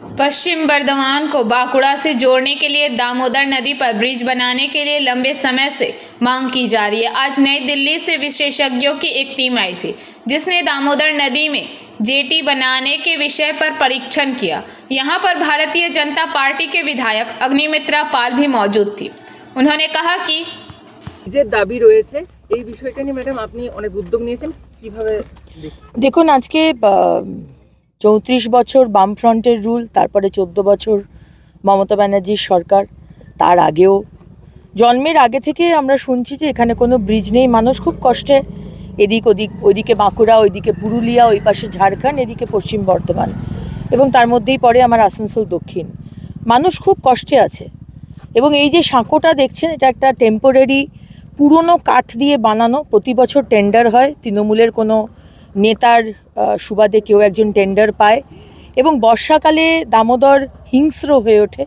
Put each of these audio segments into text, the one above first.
पश्चिम बर्धमान को बांकुड़ा से जोड़ने के लिए दामोदर नदी पर ब्रिज बनाने के लिए लंबे समय से मांग की जा रही है। आज नई दिल्ली से विशेषज्ञों की एक टीम आई थी जिसने दामोदर नदी में जेटी बनाने के विषय पर परीक्षण किया। यहां पर भारतीय जनता पार्टी के विधायक अग्निमित्रा पाल भी मौजूद थी। उन्होंने कहा कि যে দাবি রয়েছে এই বিষয়টা নিয়ে ম্যাডাম আপনি অনেক উদ্যোগ নিয়েছেন, কিভাবে দেখুন আজকে 34 বছর বামফ্রন্টের রুল, তারপরে 14 বছর মমতা ব্যানার্জির সরকার, তার আগেও জন্মের আগে থেকে আমরা শুনছি যে এখানে কোনো ব্রিজ নেই। মানুষ খুব কষ্টে এদিক ওদিক, ওইদিকে বাঁকুড়া, ওইদিকে পুরুলিয়া, ওই পাশে ঝাড়খণ্ড, এদিকে পশ্চিম বর্ধমান এবং তার মধ্যেই পড়ে আমার আসানসোল দক্ষিণ। মানুষ খুব কষ্টে আছে এবং এই যে সাঁকোটা দেখছেন এটা একটা টেম্পোরারি পুরনো কাঠ দিয়ে বানানো। প্রতি বছর টেন্ডার হয়, তৃণমূলের কোনো নেতার সুবাদে কেউ একজন টেন্ডার পায় এবং বর্ষাকালে দামোদর হিংস্র হয়ে ওঠে,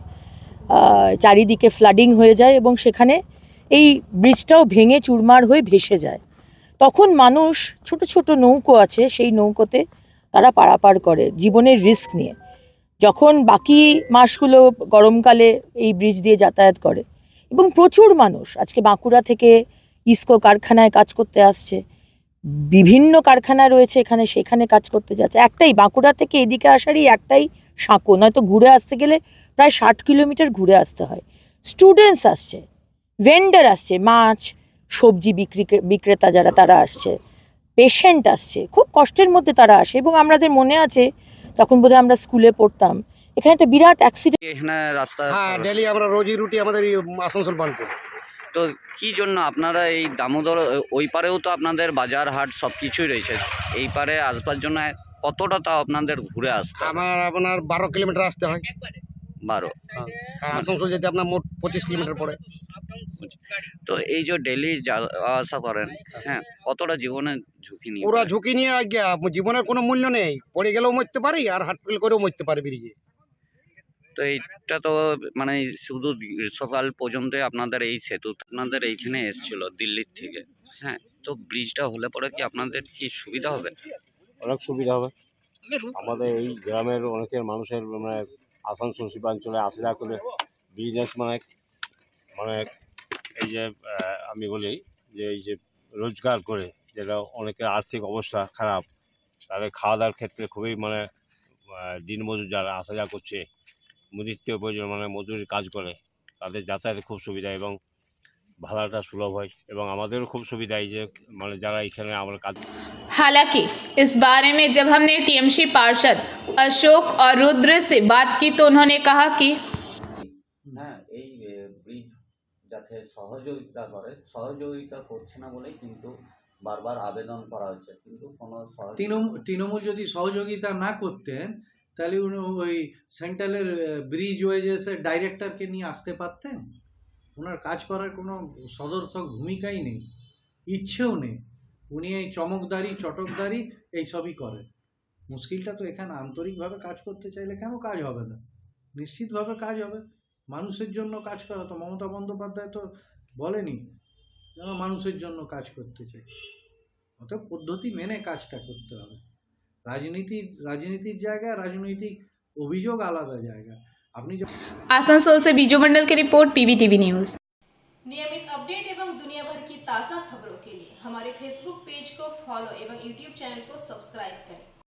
চারিদিকে ফ্লাডিং হয়ে যায় এবং সেখানে এই ব্রিজটাও ভেঙে চুরমার হয়ে ভেসে যায়। তখন মানুষ ছোট ছোট নৌকো আছে, সেই নৌকোতে তারা পারাপার করে জীবনের রিস্ক নিয়ে। যখন বাকি মাসগুলো গরমকালে এই ব্রিজ দিয়ে যাতায়াত করে এবং প্রচুর মানুষ আজকে বাঁকুড়া থেকে ইস্কো কারখানায় কাজ করতে আসছে, বিভিন্ন কারখানা রয়েছে এখানে, সেখানে কাজ করতে যাচ্ছে। একটাই বাঁকুড়া থেকে এদিকে আসারই একটাই সাঁকো, নয়তো ঘুরে আসতে গেলে প্রায় 60 কিলোমিটার ঘুরে আসতে হয়। স্টুডেন্টস আসছে, ভেন্ডার আসছে, মাছ সবজি বিক্রেতা যারা তারা আসছে, পেশেন্ট আসছে, খুব কষ্টের মধ্যে তারা আসে। এবং আমাদের মনে আছে তখন বোধহয় আমরা স্কুলে পড়তাম, এখানে একটা বিরাট অ্যাক্সিডেন্ট। এখানে রাস্তা হ্যাঁ, ডেলি আমরা রোজি রুটি আমাদের এই আসানসোল বানপুর। তো কি জন্য আপনারা এই দামোদর ওই পারেও তো আপনাদের বাজার হাট সব কিছুই রয়েছে, এই পারে আসবার জন্য কতটা তাও আপনাদের ঘুরে আসতে আপনার 12 কিলোমিটার আসতে হয়। 12? আর আসানসোল যেতে আপনার মোট 25 কিলোমিটার পড়ে। তো এই যে ডেলি যাওয়া আসা করেন, হ্যাঁ, কতটা জীবনে ঝুঁকি নিয়ে? পুরো ঝুঁকি নিয়ে আজ্ঞা, জীবনের কোনো মূল্য নেই, পড়ে গেলেও মরতে পারি আর হাটফেল করেও মরতে পারি ব্রিজে। তো এইটা তো মানে শুধু গ্রীষ্মকাল পর্যন্তই আপনাদের এই সেতু আপনাদের এইখানে এসেছিল দিল্লির থেকে, হ্যাঁ, তো ব্রিজটা হলে পরে কি আপনাদের কি সুবিধা হবে? অনেক সুবিধা হবে। আমাদের এই গ্রামের অনেকের মানুষের মানে আসানসোল শিল্পাঞ্চলে আসা করে বিজনেস মানে এই যে আমি বলি যে এই যে রোজগার করে, যেটা অনেকের আর্থিক অবস্থা খারাপ, তাদের খাওয়া দাওয়ার ক্ষেত্রে খুবই মানে দিনমজুর যারা আসা যাওয়া করছে, নিত্য প্রয়োজন মানে মজুরির কাজ করে, তাদের যাতায়াতে খুব সুবিধা এবং ভাড়াটা সুলভ হয় এবং আমাদেরও খুব সুবিধা এই যে মানে যারা এখানে আমরা কাজ। हालांकि इस बारे में जब हमने टीएमसी पार्षद अशोक और रुद्र से बात की तो उन्होंने कहा कि হ্যাঁ, এই ব্রিজ যাতে সহযোগিতা করছে না বলেই কিন্তু বারবার আবেদন করা হচ্ছে, কিন্তু কোনো তৃণমূল যদি সহযোগিতা না করতেন তাহলে ওই সেন্ট্রালের ব্রিজ ওয়েজেসে ডাইরেক্টরকে নিয়ে আসতে পারতেন। ওনার কাজ করার কোনো সদর্থক ভূমিকাই নেই, ইচ্ছেও নেই। উনি এই চটকদারি এইসবই করেন। মুশকিলটা তো এখানে আন্তরিকভাবে কাজ করতে চাইলে কেন কাজ হবে না? নিশ্চিতভাবে কাজ হবে। মানুষের জন্য কাজ করা তো মমতা বন্দ্যোপাধ্যায় তো বলেনি যেন মানুষের জন্য কাজ করতে চাই। অতএব পদ্ধতি মেনে কাজটা করতে হবে। রাজনীতির জায়গা, রাজনৈতিক অভিযোগ আলাদা জায়গা। আপনি आसनसोल से बीजू मंडल की रिपोर्ट पीबीटीवी न्यूज। नियमित अपडेट एवं दुनिया भर की ताज़ा खबरों के लिए हमारे फेसबुक पेज को फॉलो एवं यूट्यूब चैनल को सब्सक्राइब करें।